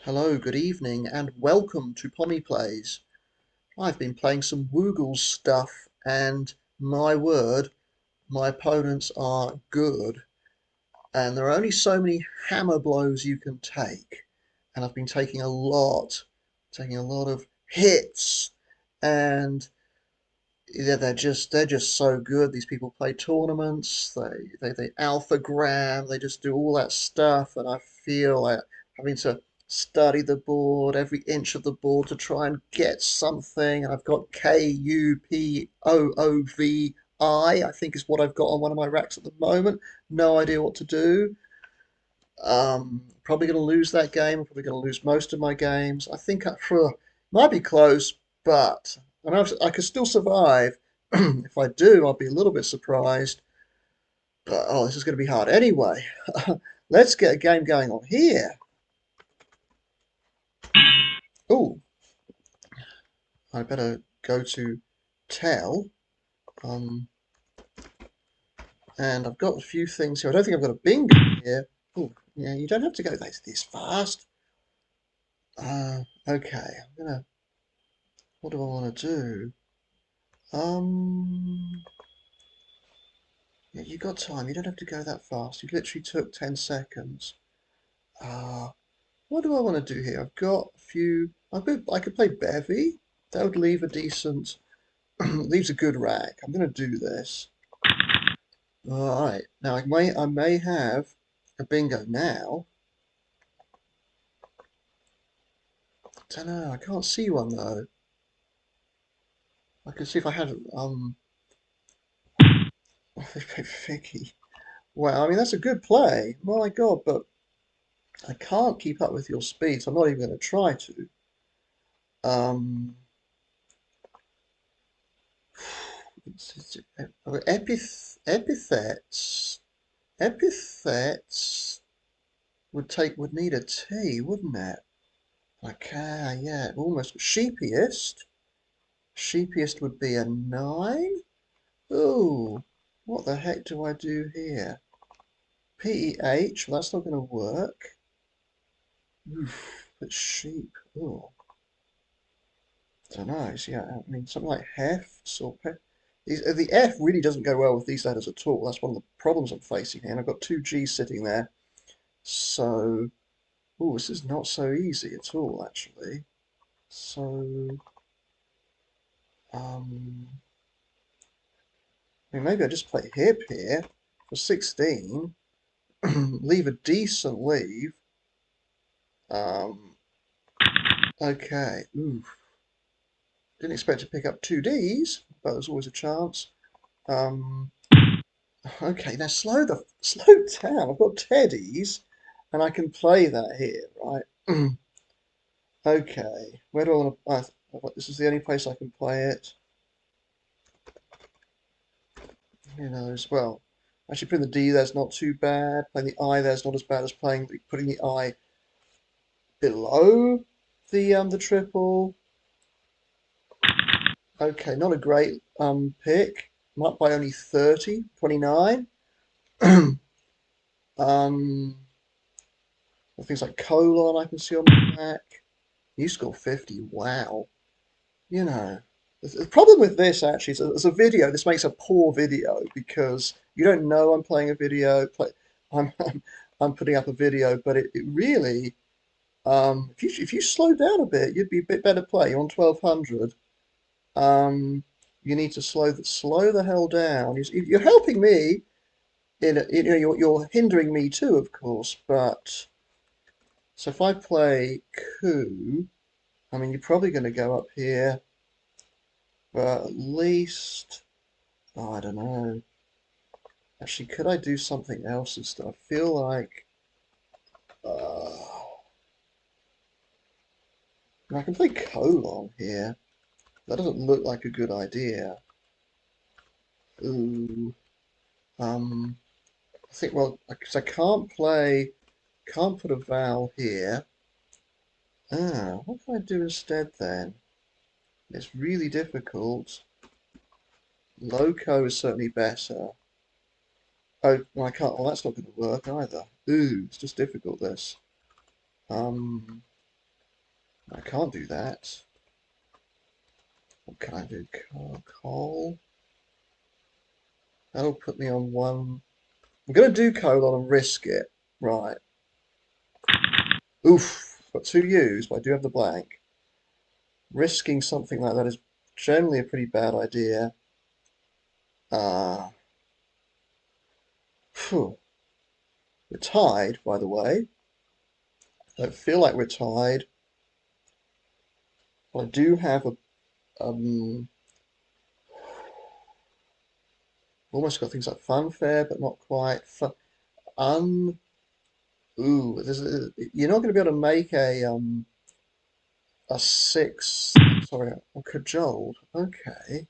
Hello, good evening, and welcome to Pommie Plays. I've been playing some Woogles stuff, and my word, my opponents are good. And there are only so many hammer blows you can take. And I've been taking a lot of hits. And yeah, they're just so good. These people play tournaments, they alphagram, they just do all that stuff, and I feel like having to study the board, every inch of the board to try and get something. And I've got KUPOOVI, I think is what I've got on one of my racks at the moment. No idea what to do. Probably going to lose that game. I'm probably going to lose most of my games. I think might be close, but I know I could still survive. If I do, I'll be a little bit surprised. But oh, this is going to be hard. Anyway, let's get a game going on here. Oh, I better go to tell. Um, and I've got a few things here. I don't think I've got a bingo here. Oh, yeah, you don't have to go this fast. Okay, I'm gonna. What do I want to do? Um, yeah, you got time. You don't have to go that fast. You literally took 10 seconds. Uh, what do I want to do here? I've got a few. I could play Bevy. That would leave a decent, leaves a good rack. I'm going to do this. All right. Now I may have a bingo now. Don't know. I can't see one though. I can see if I had Vicky. Wow. I mean that's a good play. My God, but I can't keep up with your speed, so I'm not even going to try to. Um, epithets. Epithets would need a T, wouldn't it? Okay, yeah, almost sheepiest. Sheepiest would be a 9. Ooh, what the heck do I do here? PEH, well, that's not going to work. Oof, but sheep. Ooh, I don't know. Yeah, I mean, something like hefts or the F really doesn't go well with these letters at all. That's one of the problems I'm facing here. And I've got two G's sitting there. So, oh, this is not so easy at all, actually. So, um, I mean, maybe I just play hip here for 16, leave a decent leave. Um, okay, oof. Didn't expect to pick up two D's, but there's always a chance. Um, okay, now slow down. I've got teddies, and I can play that here, right? Okay, where do I want to? This is the only place I can play it. Who knows? Well, actually, putting the D there's not too bad. Playing the I there's not as bad as putting the I below the triple. Okay, not a great pick. Might by only 30, 29. um, things like colon I can see on my back. You score 50. Wow. You know, the problem with this actually is as a video, this makes a poor video because you don't know I'm playing a video. I'm, I'm, I'm putting up a video, but it really, if you slow down a bit, you'd be a bit better play. You're on 1200. Um, you need to slow the hell down. You're helping me you know, you're hindering me too, of course. But so if I play coup, I mean, you're probably going to go up here, but at least, oh, I don't know. Actually, could I do something else instead? I feel like uh, I can play colon here. That doesn't look like a good idea. Ooh, I think well, because I can't put a vowel here. What can I do instead then? It's really difficult. Loco is certainly better. Oh, no, I can't. Well, that's not going to work either. Ooh, it's just difficult, this. Um, I can't do that. What can I do? Coal. That'll put me on one. I'm going to do colon and risk it. Right. Oof. Got two U's, but I do have the blank. Risking something like that is generally a pretty bad idea. Phew. We're tied, by the way. I don't feel like we're tied. But I do have a almost got things like funfair, but not quite. Ooh, you're not going to be able to make a six. Sorry, I'm cajoled. Okay.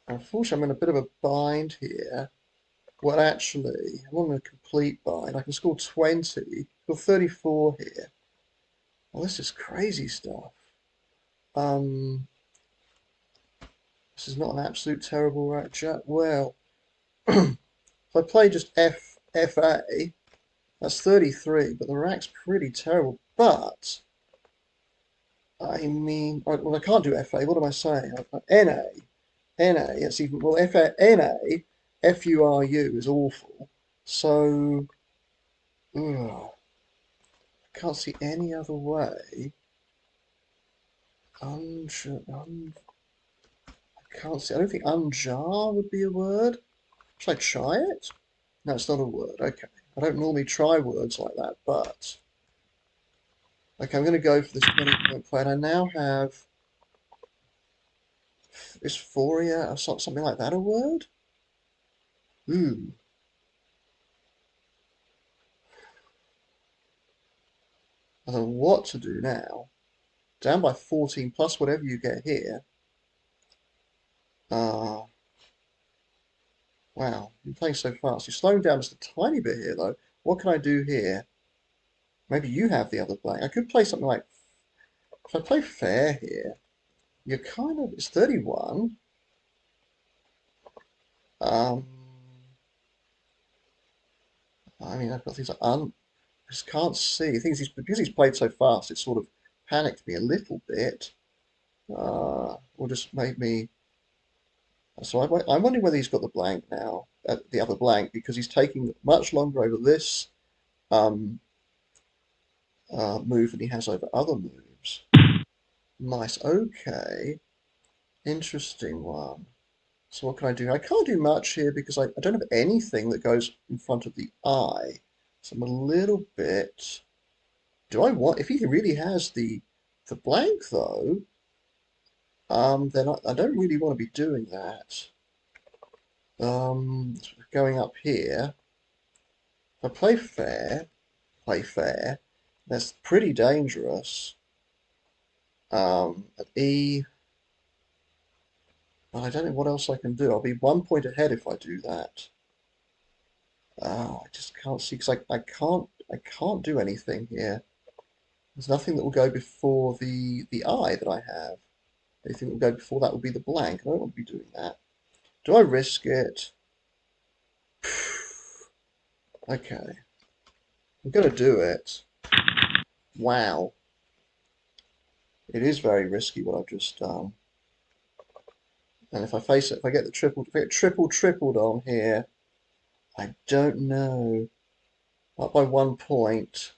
Unfortunately, I'm in a bit of a bind here. Well, actually, I'm not in a complete bind. I can score 20. Score 34 here. Well, this is crazy stuff. Um, this is not an absolute terrible rack. Well, if I play just FA, that's 33, but the rack's pretty terrible. But I mean, well, I can't do FA. What am I saying? NA, NA. It's even well. NA, FURU is awful. So, ugh, I can't see any other way. I can't see. I don't think unjar would be a word. Should I try it? No, it's not a word. Okay. I don't normally try words like that, but okay, I'm going to go for this 20-point play, and I now have dysphoria or something like that a word? Ooh. I don't know what to do now. Down by 14 plus whatever you get here. Wow. You're playing so fast. You're slowing down just a tiny bit here, though. What can I do here? Maybe you have the other blank. I could play something like... If I play fair here, you're kind of... It's 31. Um, I mean, I've got things like... I just can't see. Because he's played so fast, it sort of panicked me a little bit. Or just made me... So I'm wondering whether he's got the blank now, the other blank, because he's taking much longer over this um, move than he has over other moves. Nice. Okay. Interesting one. So what can I do? I can't do much here because I don't have anything that goes in front of the eye. So I'm a little bit... Do I want... If he really has the blank, though, then I don't really want to be doing that. Going up here, if I play fair, that's pretty dangerous. At E, but I don't know what else I can do. I'll be 1 point ahead if I do that. I just can't see because I can't do anything here. There's nothing that will go before the eye that I have. Anything that will go before that will be the blank. I don't want to be doing that. Do I risk it? Okay. I'm going to do it. Wow. It is very risky what I've just done. And if I face it, if I get tripled on here, I don't know. Up by 1 point.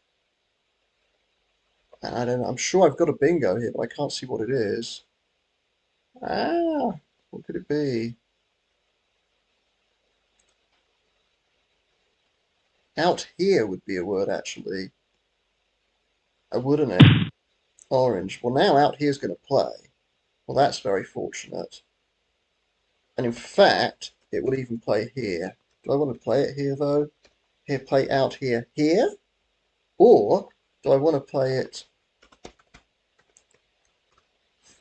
And I don't know. I'm sure I've got a bingo here, but I can't see what it is. What could it be? Out here would be a word, actually. Wouldn't it? Orange. Well, now out here's going to play. Well, that's very fortunate. And in fact, it will even play here. Do I want to play it here, though? Here, play out here. Here? Or do I want to play it...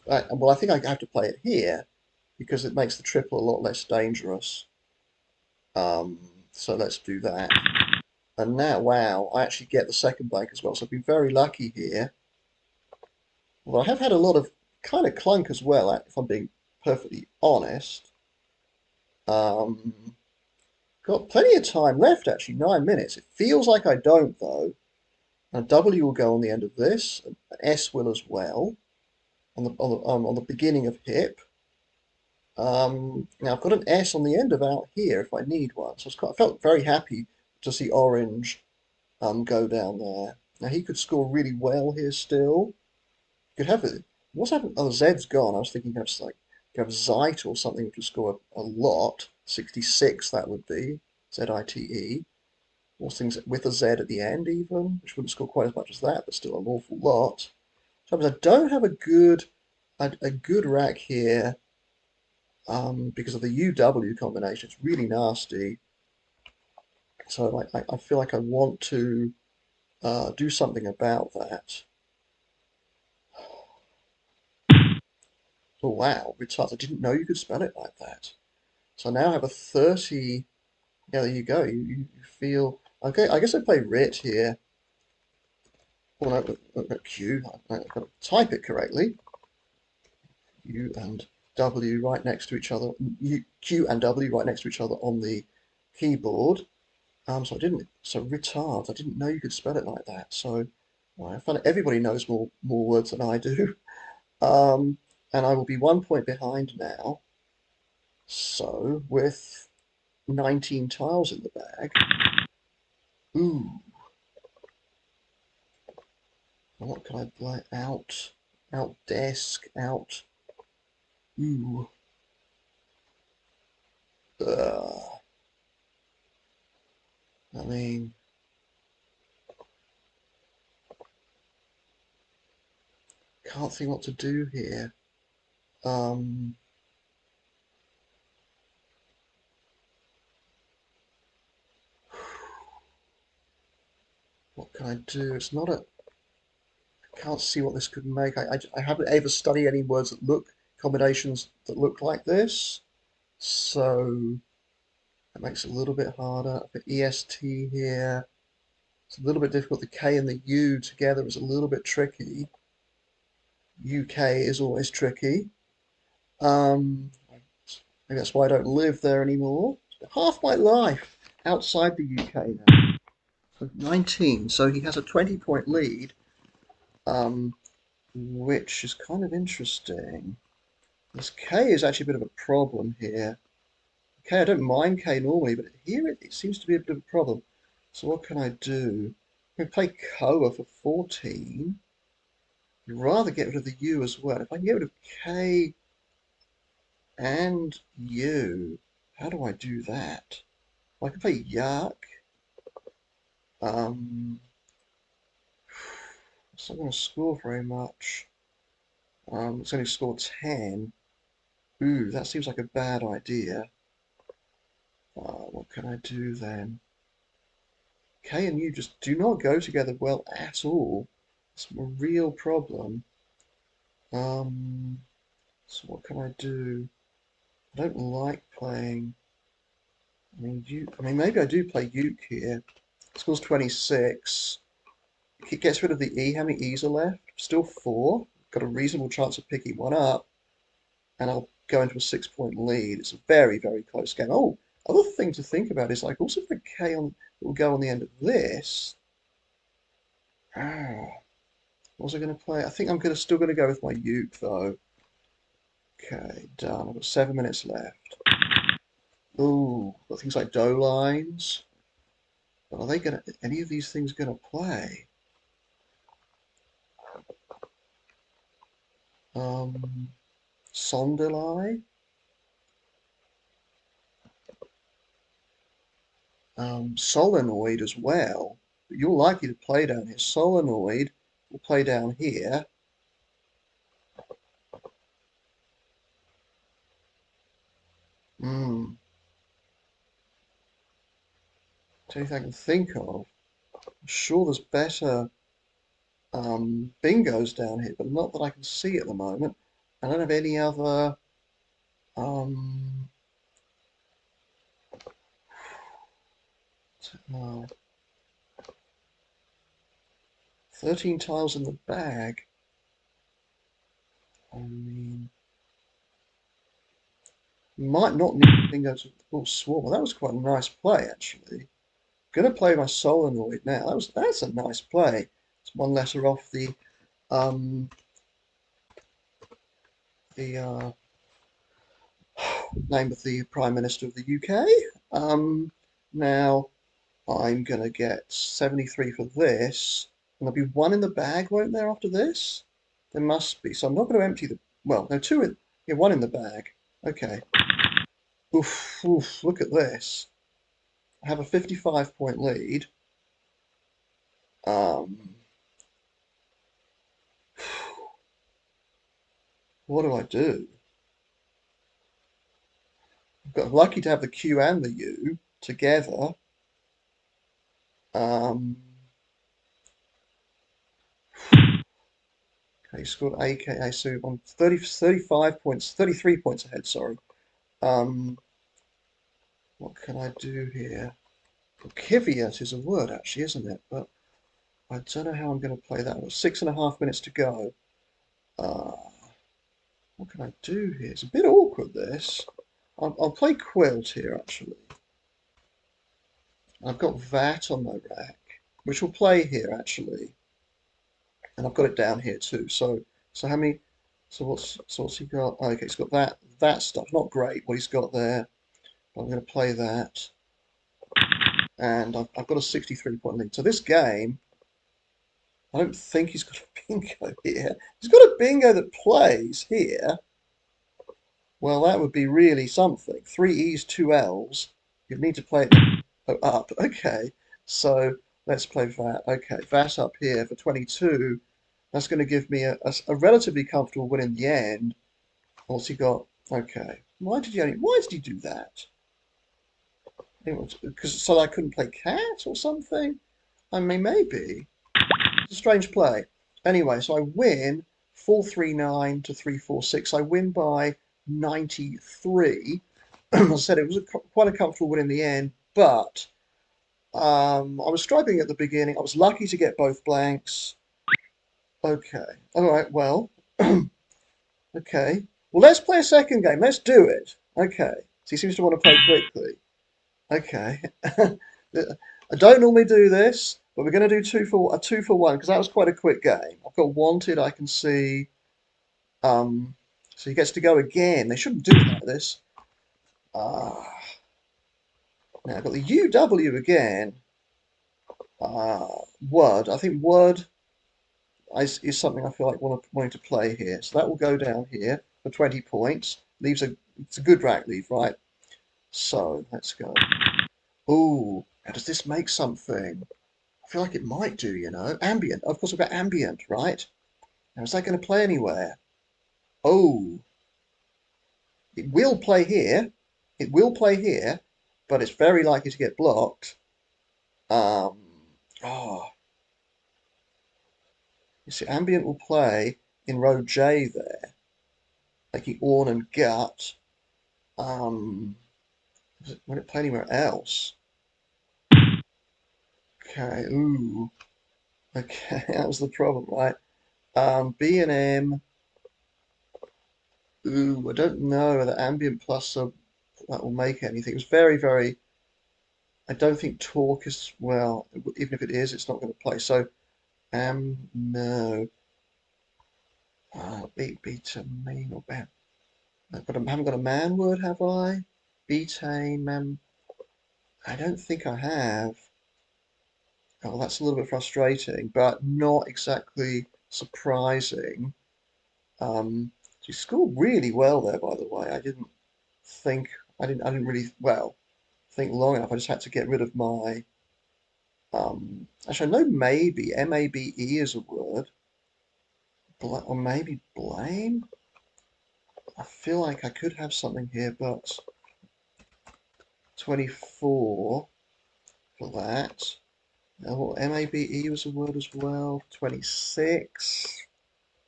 well, I think I have to play it here because it makes the triple a lot less dangerous. So let's do that. And now, wow, I actually get the second blank as well. So I've been very lucky here. Well, I have had a lot of kind of clunk as well, if I'm being perfectly honest. Got plenty of time left, actually, 9 minutes. It feels like I don't, though. Now W will go on the end of this, and S will as well, on the beginning of hip. Now I've got an S on the end of out here if I need one. So I felt very happy to see orange go down there. Now he could score really well here still. Could have it. What's happened? Oh, Z's gone. I was thinking perhaps like you have Zite or something which would score a lot. 66 that would be. Zite. Or things with a Z at the end even, which wouldn't score quite as much as that, but still an awful lot. So I don't have a good rack here because of the UW combination. It's really nasty. So I feel like I want to do something about that. Oh wow, retard. I didn't know you could spell it like that. So now I have a 30. Yeah, there you go. You feel okay. I guess I play Rit here. Well, no, Q. I've got to type it correctly. U and W right next to each other. Q and W right next to each other on the keyboard. So retard. I didn't know you could spell it like that. So I find everybody knows more words than I do. Um, and I will be 1 point behind now. So with 19 tiles in the bag. Ooh, what can I play? Out desk, out. Ooh. Uh, I mean, can't think what to do here. Um, what can I do? It's not a. I can't see what this could make. I haven't ever studied any words that look combinations that look like this, so that makes it a little bit harder. For EST here, it's a little bit difficult. The K and the U together is a little bit tricky. UK is always tricky. Maybe that's why I don't live there anymore. Half my life outside the UK now. So 19. So he has a 20-point lead, um, which is kind of interesting. This K is actually a bit of a problem here. K, I don't mind K normally, but here it seems to be a bit of a problem. So what can I do? I can play Koa for 14. I'd rather get rid of the U as well. If I can get rid of K and U, how do I do that? Well, I can play Yuck. It's not going to score very much. It's only scored 10. Ooh, that seems like a bad idea. What can I do then? K and U just do not go together well at all. It's a real problem. Um, so what can I do? I don't like playing. I mean, maybe I do play Uke here. Scores 26. It gets rid of the E. How many E's are left? Still 4. Got a reasonable chance of picking one up, and I'll go into a 6-point lead. It's a very, very close game. Oh, other thing to think about is like also for K on that will go on the end of this. Ah, what was I going to play? I think I'm still going to go with my Uke though. Okay, done. I've got 7 minutes left. Ooh, got things like dough lines. But are they gonna any of these things gonna play? Um, Sondelai, Solenoid as well. But you're likely to play down here. Solenoid will play down here. Hmm. Anything I can think of. I'm sure there's better bingos down here, but not that I can see at the moment. I don't have any other. Um, uh, 13 tiles in the bag. I mean, might not need bingos with the full swarm. Well, that was quite a nice play, actually. Gonna play my solenoid now. That's a nice play. It's one letter off um the name of the Prime Minister of the UK. Now I'm gonna get 73 for this, and there'll be one in the bag, won't there, after this? There must be. So I'm not going to empty the. Well, no, two in. Yeah, one in the bag. Okay. Oof, oof, look at this. I have a 55-point lead. Um, what do I do? I'm lucky to have the Q and the U together. Um, okay, scored AKA, so I'm 35 points, 33 points ahead, sorry. Um, what can I do here? Well, Kiviat is a word, actually, isn't it? But I don't know how I'm going to play that. 6.5 minutes to go. Uh, what can I do here? It's a bit awkward, this. I'll play Quilt here, actually. I've got that on my rack, which will play here, actually. And I've got it down here, too. So how many... So what's he got? Oh, okay, he's got that stuff. Not great what he's got there. But I'm going to play that. And I've got a 63-point lead. So this game... I don't think he's got a bingo here. He's got a bingo that plays here. Well, that would be really something. 3 E's, 2 L's. You'd need to play it up. Okay, so let's play that. Okay, that up here for 22. That's going to give me a relatively comfortable win in the end. What's he got? Okay. Why did he do that? Because so I couldn't play cat or something? I mean, maybe. It's a strange play. Anyway, so I win 439 to 346. I win by 93. I said it was quite a comfortable win in the end, but I was struggling at the beginning. I was lucky to get both blanks. Okay. All right. Well, okay. Well, let's play a second game. Let's do it. Okay. So he seems to want to play quickly. Okay. I don't normally do this, but we're going to do a 2-for-1 because that was quite a quick game. I've got Wanted. I can see. So he gets to go again. They shouldn't do it like this. Now I've got the UW again. Word. I think Word is something I feel like wanting to play here. So that will go down here for 20 points. It's a good rack lead, right? So let's go. Ooh, now does this make something? I feel like it might do, you know. Ambient. Of course, we've got ambient, right? Now, is that going to play anywhere? Oh, it will play here. It will play here, but it's very likely to get blocked. Um, oh, you see, ambient will play in row J there, making Orn and Gut. Won't it play anywhere else? Okay, ooh. Okay, that was the problem, right? B and M. Ooh, I don't know whether ambient plus that will make anything. It was very, very. I don't think talk is well. Even if it is, it's not going to play. So, no. Beta main or bam. I haven't got a man word, have I? Beta man. I don't think I have. Oh, that's a little bit frustrating, but not exactly surprising. She scored really well there, by the way. Think, I didn't really, well, think long enough. I just had to get rid of my, actually, I know maybe, M-A-B-E is a word, or maybe blame? I feel like I could have something here, but 24 for that. M-A-B-E was a word as well. 26.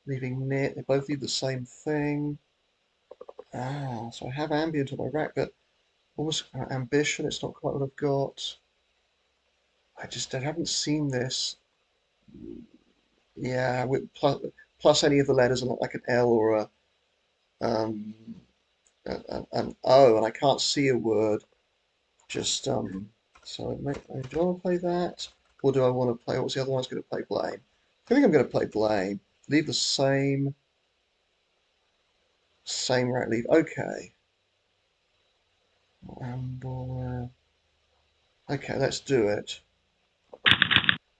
Leaving knit. They both do the same thing. So I have ambient on my rack, but almost ambition. It's not quite what I've got. I haven't seen this. Yeah, with plus any of the letters are not like an L or an O, and I can't see a word. Just So do I want to play that? Or do I want to play, what's the other one's going to play? Blame. I think I'm going to play Blame. Leave the same rat leave. Okay. Okay, let's do it.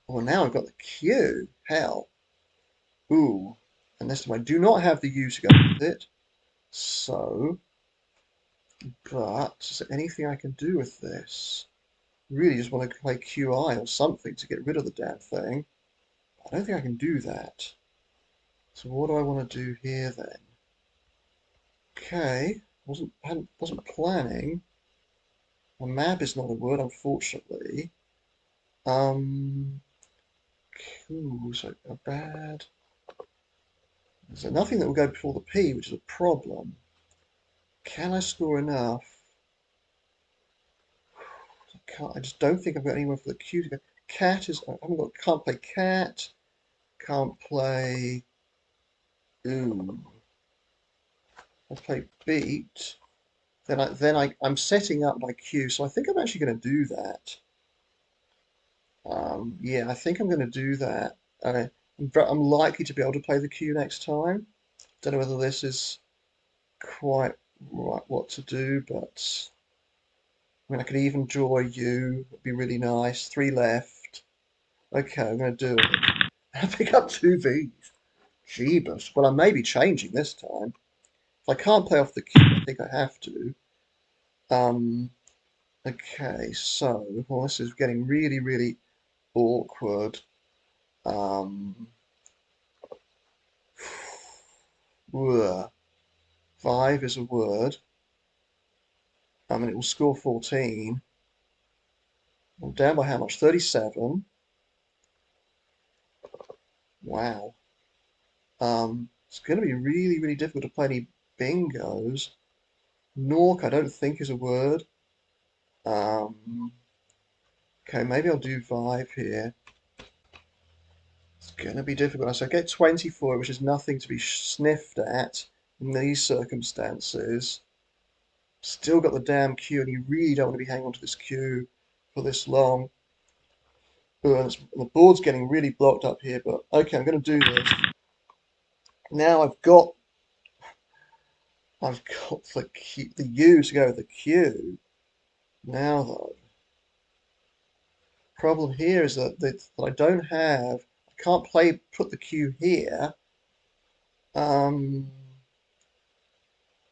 Well, now I've got the Q. Hell. Ooh. And this time I do not have the U to go with it. So, but is there anything I can do with this? Really just want to play QI or something to get rid of the damn thing. I don't think I can do that. So what do I want to do here then? Okay, wasn't planning. A map is not a word, unfortunately. Ooh, so a bad. There's nothing that will go before the P, which is a problem. Can I score enough? I just don't think I've got anywhere for the Q to go. Cat is. Can't play cat. Can't play. Ooh. I'll play beat. I'm setting up my Q, so I think I'm actually going to do that. Yeah, I think I'm going to do that. I'm likely to be able to play the Q next time. Don't know whether this is quite right what to do, but I mean, I could even draw a U. It'd be really nice. 3 left. Okay, I'm going to do it. I pick up 2 Vs. Jeebus. Well, I may be changing this time. If I can't play off the Q, I think I have to. Okay, so, well, this is getting really, really awkward. Ugh. 5 is a word. I mean, it will score 14. I'm down by how much? 37. Wow. It's going to be really, really difficult to play any bingos. Nork, I don't think is a word. Okay, maybe I'll do Vive here. It's going to be difficult. So I get 24, which is nothing to be sniffed at in these circumstances. Still got the damn queue, and you really don't want to be hanging on to this queue for this long. The board's getting really blocked up here, but okay, I'm going to do this. Now I've got the U to go with the Q. Now though, problem here is that I don't have, I can't put the Q here. Well,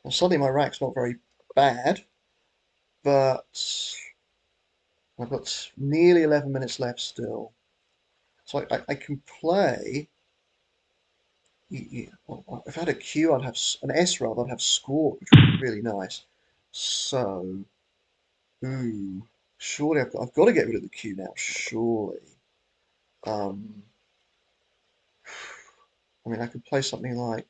suddenly my rack's not very bad, but I've got nearly 11 minutes left still. So I can play. If I had a Q, I'd have an S rather. I'd have score, which would be really nice. So, ooh, surely I've got to get rid of the Q now. Surely. Um, I mean, I could play something like.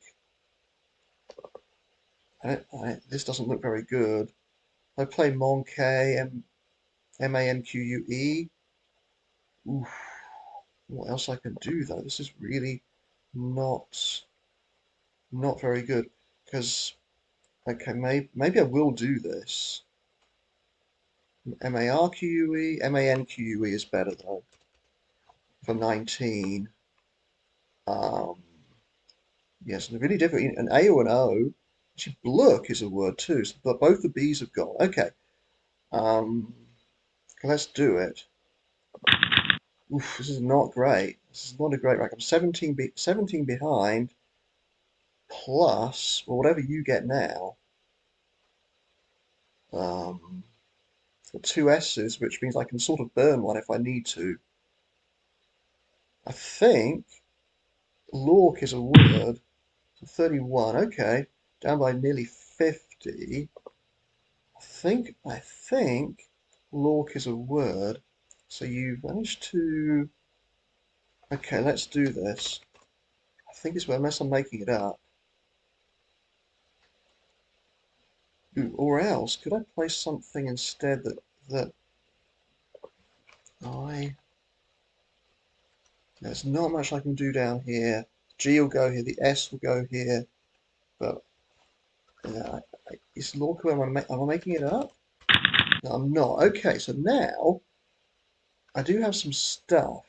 This doesn't look very good. I play Monkey Manque. Oof, what else I can do though? This is really not very good because okay, maybe I will do this. Manque is better though for 19. Um, yes, and really different. An A or an O. Actually, look is a word too. So, but both the B's have gone. Okay. Um, let's do it. Oof, this is not great. This is not a great rack. I'm 17 behind plus, or whatever you get now. Um, 2 S's, which means I can sort of burn one if I need to. I think Lork is a word. 31, okay. Down by nearly 50. I think Lork is a word. So you've managed to. Okay, let's do this. I think it's unless I'm making it up. Ooh, or else, could I play something instead that I. There's not much I can do down here. G will go here, the S will go here, but is Lorca, am I making it up? No, I'm not. Okay, so now I do have some stuff.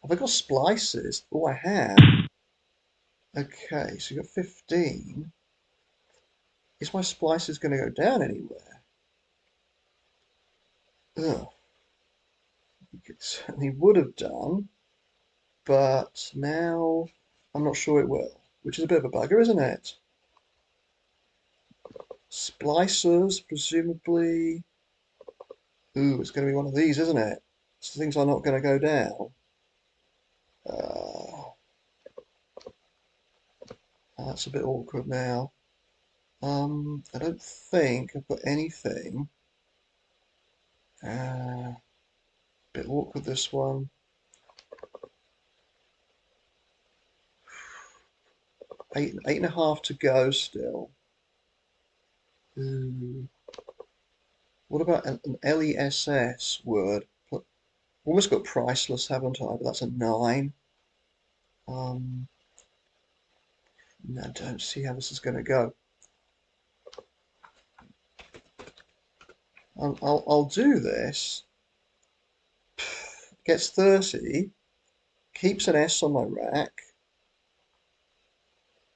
Have I got splices? Oh, I have. Okay, so you got 15. Is my splices going to go down anywhere? Ugh, it certainly would have done, but now I'm not sure it will, which is a bit of a bugger, isn't it? Splicers, presumably. Ooh, it's going to be one of these, isn't it? So things are not going to go down. Uh, that's a bit awkward now. I don't think I've got anything. Bit awkward this one. 8.5 to go still. Ooh. What about an LESS word? Almost got priceless, haven't I? But that's a 9. Um, I don't see how this is going to go. I'll do this. Gets 30. Keeps an S on my rack.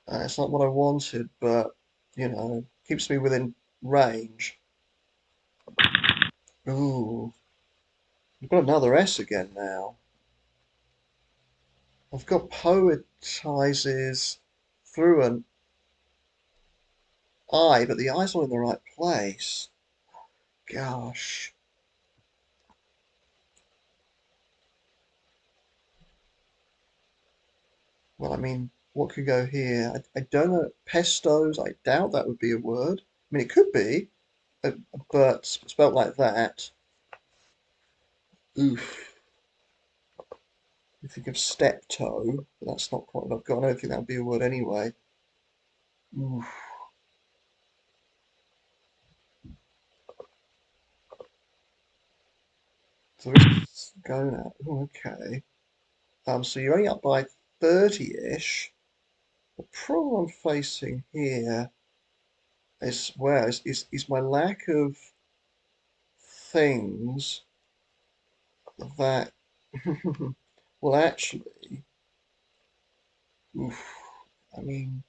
It's not what I wanted, but keeps me within range. Ooh, I've got another S again now. I've got poetizes through an I, but the I's not in the right place. Gosh. Well, I mean, what could go here? I don't know. Pestos, I doubt that would be a word. I mean, it could be, uh, but spelt like that. Oof. You think of steptoe, but that's not quite what I've got. I don't think that would be a word anyway. Oof. So let's go now. Oh, okay. So you're only up by 30-ish. The problem I'm facing here is my lack of things that well actually oof, I mean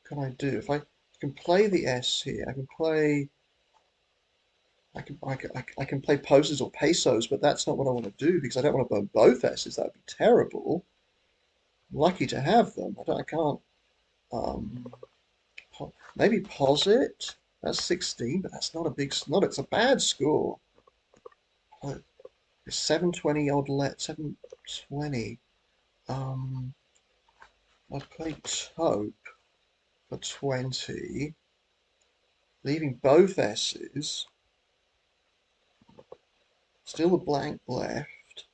can I do if I can play the S here I can play I can play poses or pesos but that's not what I want to do because I don't want to burn both S's. That'd be terrible. I'm lucky to have them. I can't um maybe posit. That's 16 but that's not a big not it's a bad score. It's 720 odd let 720. um I'd play taupe for 20, leaving both S's, still a blank left.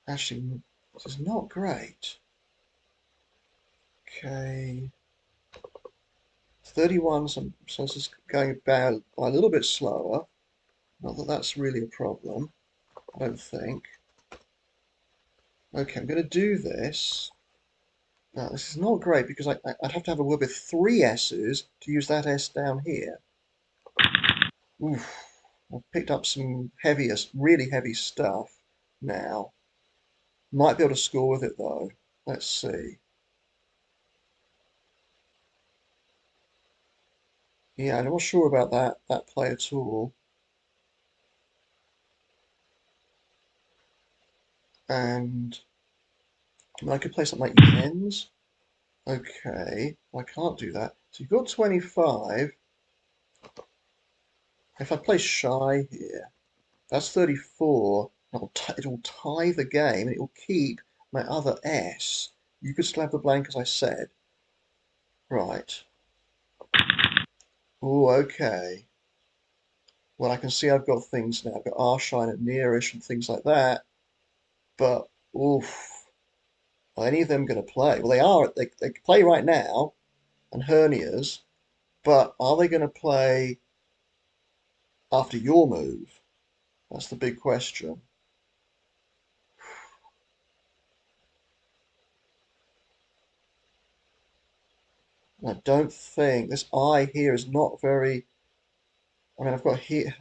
Actually, this is not great. Okay, 31, so this is going about a little bit slower. Not that that's really a problem, I don't think. Okay, I'm going to do this. Now, this is not great because I'd have to have a word with 3 S's to use that S down here. Oof, I've picked up some heaviest, really heavy stuff now. Might be able to score with it though. Let's see. Yeah, I'm not sure about that play at all. And I mean, I could play something like Yens. Okay, well, I can't do that. So you've got 25. If I play Shy here, that's 34. It'll tie the game and it'll keep my other S. You could still have the blank as I said. Right. Oh, okay. Well, I can see I've got things now. I've got Arshine and Nearish and things like that. But, oof. Are any of them going to play? Well, they are. They play right now, and hernias. But are they going to play after your move? That's the big question. And I don't think this eye here is not very I mean, I've got here.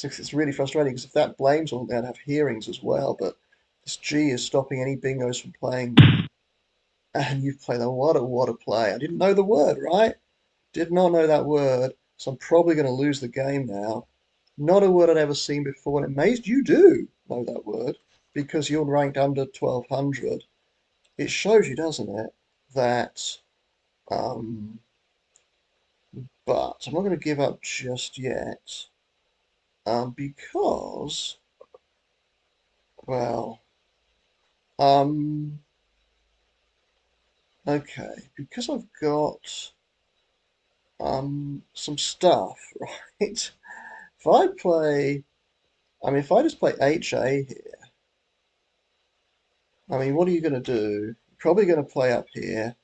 It's really frustrating because if that blames all, they'd have hearings as well. But this G is stopping any bingos from playing. And you've played a what a play. I didn't know the word, right? Did not know that word, so I'm probably going to lose the game now. Not a word I'd ever seen before, and amazed you do know that word because you're ranked under 1200. It shows you, doesn't it, that, um, but I'm not going to give up just yet, because, well, um, okay, because I've got, some stuff, right? If I play, I mean, if I just play HA here, I mean, what are you going to do? You're probably going to play up here.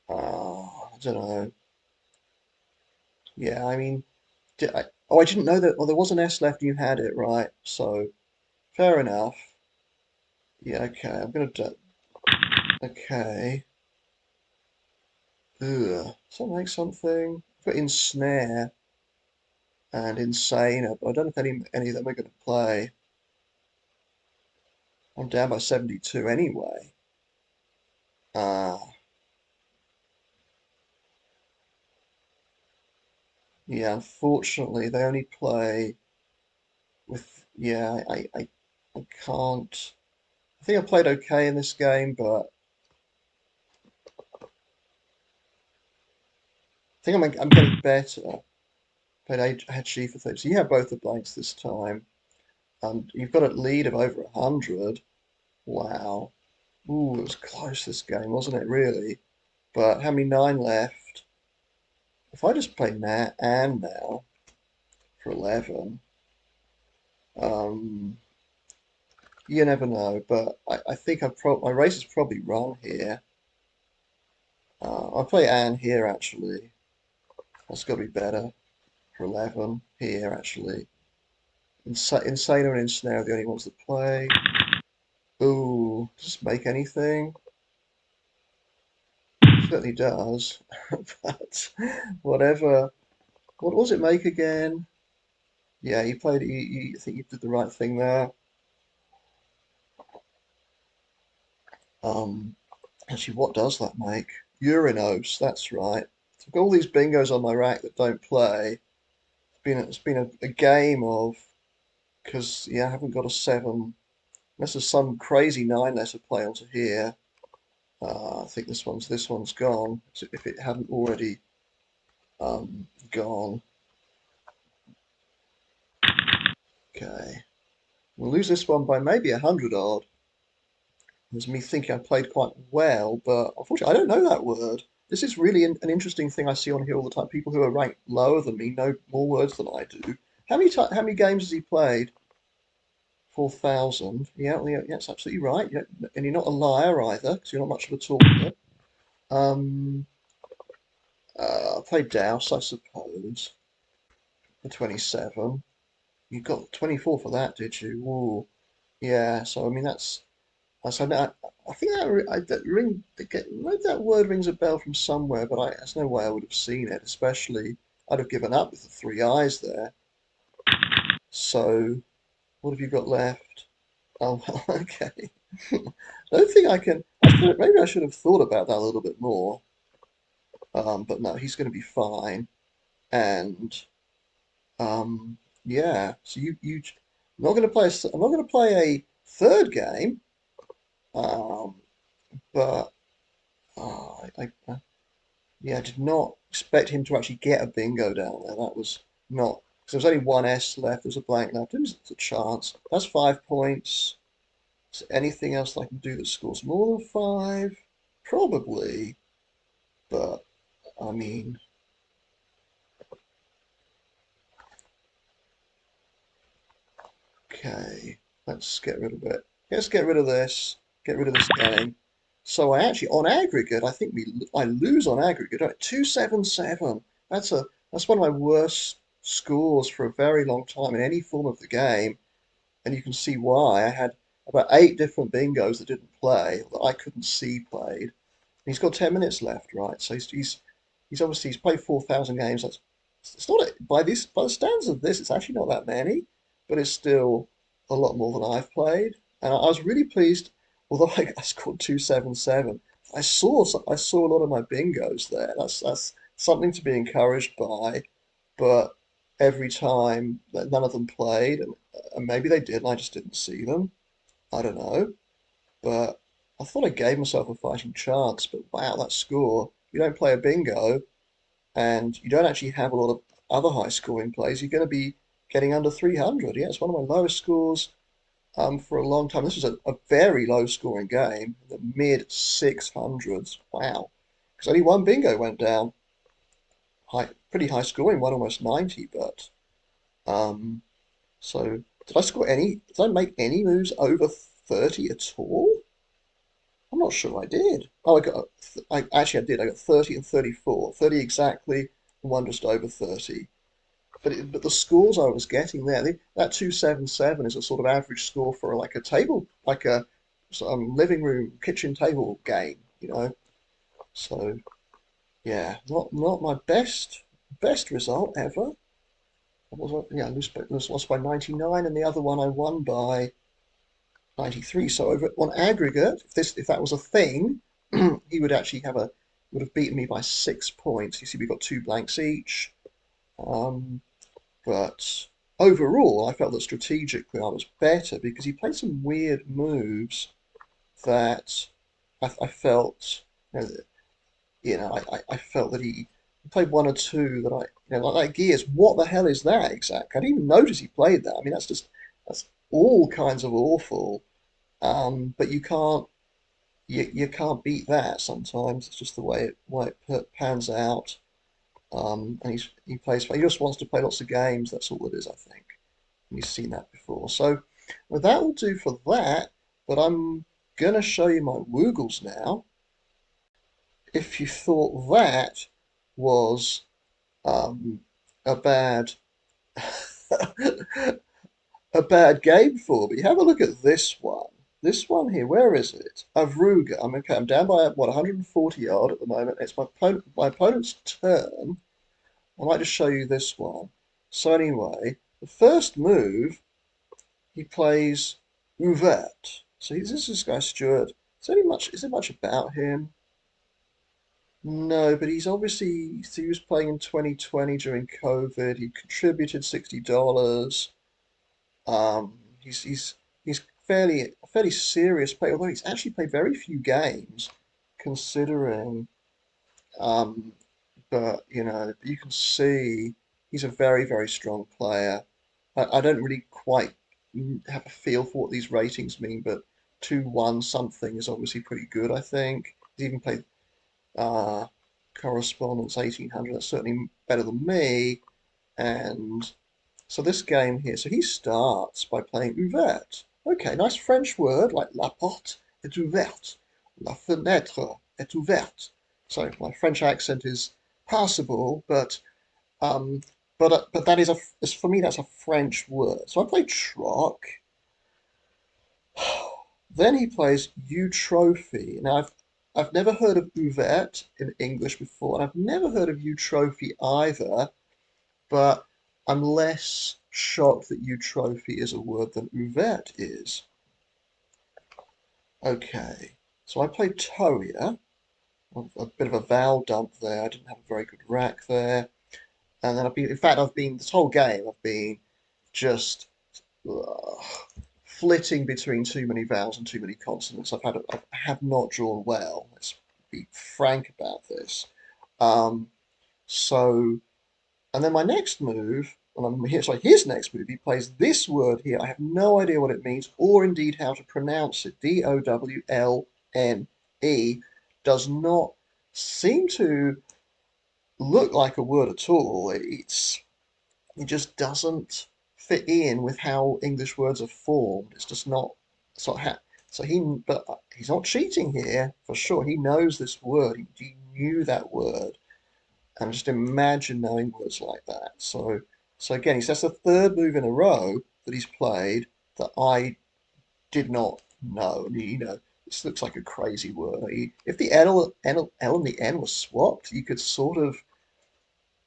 I don't know. Yeah, I mean, oh, I didn't know that. Oh, there was an S left and you had it, right? So, fair enough. Yeah, okay, I'm going to do, okay. Ugh. Does that make something? Put in snare and insane, but I don't know if any of them are going to play. I'm down by 72 anyway. Uh, yeah, unfortunately, they only play with, yeah, I can't. I think I played okay in this game, but I think I'm getting better. Played I had She for 30. So you have both the blanks this time. And you've got a lead of over 100. Wow. Ooh, it was close this game, wasn't it, really? But how many nine left? If I just play Nat and now for 11, um, you never know. But I think my race is probably run here. I'll play Anne here, actually. That's got to be better for 11 here, actually. Insano and Ensnare are the only ones that play. Ooh, does this make anything? Certainly does. But whatever. What does it make again? Yeah, you played. I think you did the right thing there. Um, Actually, what does that make? Urinos. That's right. So I've got all these bingos on my rack that don't play. It's been a game of, because yeah, I haven't got a seven. Unless there's some crazy nine letter play onto here. I think this one's gone. So if it hadn't already gone. Okay. We'll lose this one by maybe 100 odd. There's me thinking I played quite well, but unfortunately I don't know that word. This is really an interesting thing I see on here all the time. People who are ranked lower than me know more words than I do. How many games has he played? 4,000. Yeah, that's absolutely right. Yeah, and you're not a liar either, because you're not much of a talker. Um, I played Douse, I suppose, for 27. You got 24 for that, did you? Ooh, yeah. So I mean, I think maybe that word rings a bell from somewhere, but there's no way I would have seen it. Especially, I'd have given up with the three eyes there. So, what have you got left? Oh, okay. I don't think I can. Maybe I should have thought about that a little bit more. But no, he's going to be fine. And um, yeah. So I'm not going to play. I'm not going to play a third game. Um, but yeah, I did not expect him to actually get a bingo down there. That was not, because there was only one S left. There was a blank left. It was a chance. That's 5 points. Is there anything else I can do that scores more than five? Probably, but I mean, okay, let's get rid of it. Let's get rid of this. Get rid of this game. So I actually, on aggregate, I think I lose on aggregate. 277. That's one of my worst scores for a very long time in any form of the game, and you can see why. I had about 8 different bingos that didn't play that I couldn't see played. He's got 10 minutes left, right? So he's obviously he's played 4,000 games. That's it's not by the standards of this, it's actually not that many, but it's still a lot more than I've played. And I was really pleased, although I scored 277. I saw a lot of my bingos there. That's something to be encouraged by. But every time that none of them played, and maybe they did, and I just didn't see them. I don't know, but I thought I gave myself a fighting chance. But wow, that score! You don't play a bingo, and you don't actually have a lot of other high scoring plays, you're going to be getting under 300. Yeah, it's one of my lowest scores for a long time. This was a very low scoring game, the mid 600s. Wow. Because only one bingo went down. Pretty high scoring, one almost 90, but um, so did I make any moves over 30 at all? I'm not sure I did. Oh, I did. I got 30 and 34. 30 exactly, and one just over 30. But the scores I was getting there, that 277 is a sort of average score for like a table, like a living room, kitchen table game, you know. So yeah, not my best result ever. Yeah, I lost by 99, and the other one I won by 93. So over on aggregate, if that was a thing, he would have beaten me by 6 points. You see, we got two blanks each. Um, But overall, I felt that strategically I was better because he played some weird moves that I felt, you know, I felt that he played one or two that like that Gears. What the hell is that exactly? I didn't even notice he played that. I mean, that's all kinds of awful. But you can't beat that sometimes. It's just the way it pans out. And he plays. He just wants to play lots of games. That's all it is, I think. And you've seen that before. So, well, that will do for that. But I'm gonna show you my Woogles now. If you thought that was um, a bad a bad game for me, have a look at this one. This one here, where is it? Avruga. I'm down by what 140 yard at the moment. It's my opponent's turn. I might just show you this one. So anyway, the first move he plays Ouvert. So this is this guy Stuart. Is there much about him? No, but he's obviously he was playing in 2020 during COVID. He contributed $60. He's fairly serious player, although he's actually played very few games, considering. Um, but you can see he's a very strong player. I don't really quite have a feel for what these ratings mean, but 2-1 something is obviously pretty good, I think. He's even played uh, Correspondence 1800, that's certainly better than me. And so this game here, so he starts by playing ouverte. Okay, nice French word like la porte est ouverte, la fenêtre est ouverte. So my French accent is passable, um, but that for me that's a French word. So I play troc. Then he plays U Trophy. Now I've never heard of ouvert in English before, and I've never heard of U Trophy either. But I'm less shocked that U Trophy is a word than ouvert is. Okay, so I played Toya. A bit of a vowel dump there. I didn't have a very good rack there. And then I've been this whole game, I've been just uh, flitting between too many vowels and too many consonants. I have not drawn well. Let's be frank about this. Um, so, and then my next move, and I'm here, sorry, his next move, he plays this word here. I have no idea what it means, or indeed how to pronounce it. Dowlne does not seem to look like a word at all. It just doesn't fit in with how English words are formed. It's just not. So but he's not cheating here for sure. He knows this word. He knew that word, and just imagine knowing words like that. So again, that's the third move in a row that he's played that I did not know. And this looks like a crazy word. If the L and the N were swapped, you could sort of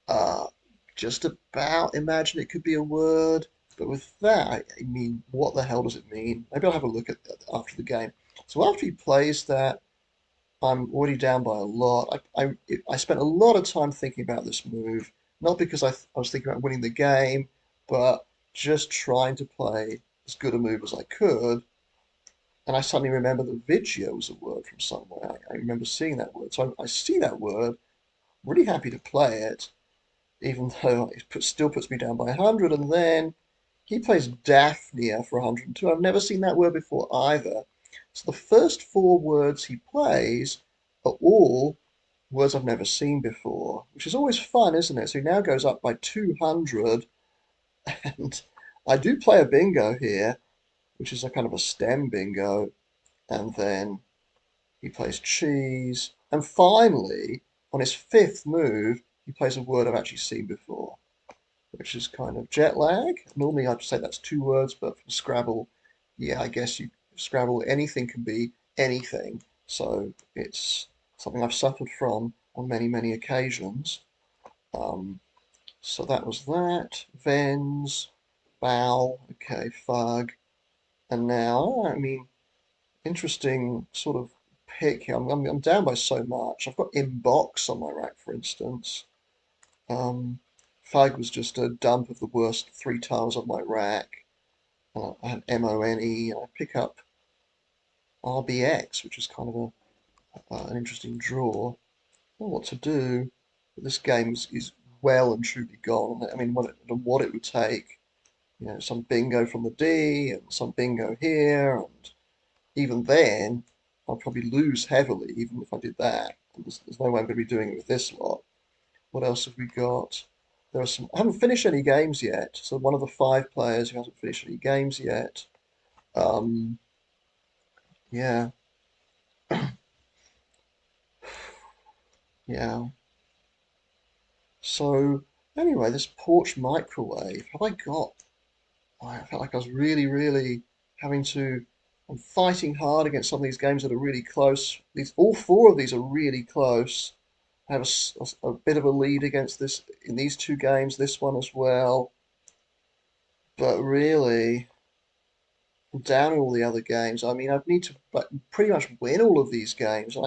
uh, just about imagine it could be a word. But with that, I mean, what the hell does it mean? Maybe I'll have a look at that after the game. So after he plays that, I'm already down by a lot. I spent a lot of time thinking about this move, not because I was thinking about winning the game, but just trying to play as good a move as I could. And I suddenly remember that Vigio was a word from somewhere. I remember seeing that word. So I see that word, really happy to play it, even though still puts me down by 100. And then he plays Daphnia for 102. I've never seen that word before either. So the first four words he plays are all words I've never seen before, which is always fun, isn't it? So he now goes up by 200, and I do play a bingo here, which is a kind of a stem bingo, and then he plays cheese, and finally, on his fifth move, he plays a word I've actually seen before, which is kind of jet lag. Normally I'd say that's two words, but from Scrabble, yeah, I guess you Scrabble, anything can be anything. So it's something I've suffered from on many, many occasions. Um, so that was that. Vens, bow, okay, fug. And now, I mean, interesting sort of pick here. I'm down by so much. I've got inbox on my rack, for instance. Um, Fag was just a dump of the worst three tiles on my rack. I had MONE, and I pick up RBX, which is kind of an interesting draw. I don't know what to do. But this game is well and truly gone. I mean, what it would take, some bingo from the D and some bingo here, and even then, I'll probably lose heavily, even if I did that. There's no way I'm going to be doing it with this lot. What else have we got? There are some. I haven't finished any games yet. So one of the five players who hasn't finished any games yet. Um, yeah, yeah. So anyway, this porch microwave. Have I got? I felt like I was really, really having to. I'm fighting hard against some of these games that are really close. All four of these are really close. I have a bit of a lead against this in these two games, this one as well. But really, I'm down in all the other games. I mean, I'd need to pretty much win all of these games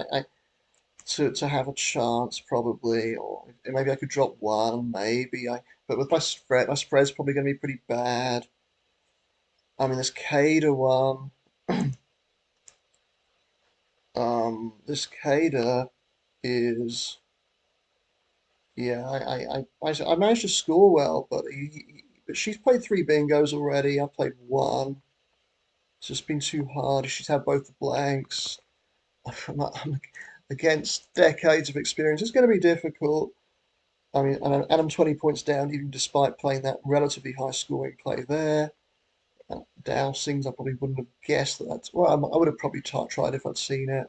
to have a chance, probably, or maybe I could drop one, maybe. But with my spread's probably going to be pretty bad. I mean, this Cada one, this Cada is. Yeah, I managed to score well, but she's played three bingos already. I played one. It's just been too hard. She's had both the blanks. I'm against decades of experience. It's going to be difficult. I mean, and I'm 20 points down, even despite playing that relatively high scoring play there. Dowsings, I probably wouldn't have guessed that. Well, I would have probably tried if I'd seen it.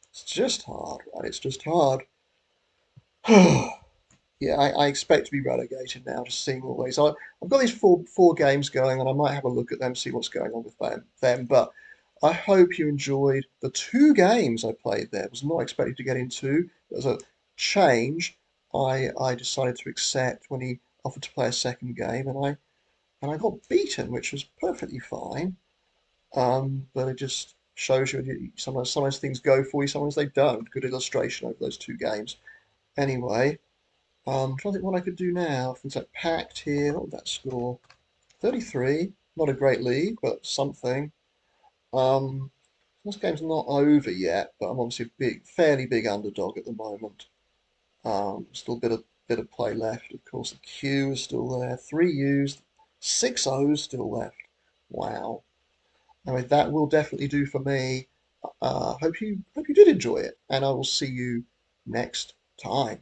It's just hard, right? It's just hard. Yeah, I expect to be relegated now, just seeing all these. I've got these four games going, and I might have a look at them, see what's going on with them. But I hope you enjoyed the two games I played there. I was not expecting to get into. It was a change I decided to accept when he offered to play a second game, and I got beaten, which was perfectly fine. But it just shows you sometimes things go for you, sometimes they don't. Good illustration over those two games. Anyway. Trying to think what I could do now. Things like packed here. What would that score? 33. Not a great lead, but something. Um, this game's not over yet, but I'm obviously a fairly big underdog at the moment. Still a bit of play left. Of course, the Q is still there. Three U's, six O's still left. Wow. Anyway, that will definitely do for me. Hope you did enjoy it, and I will see you next time.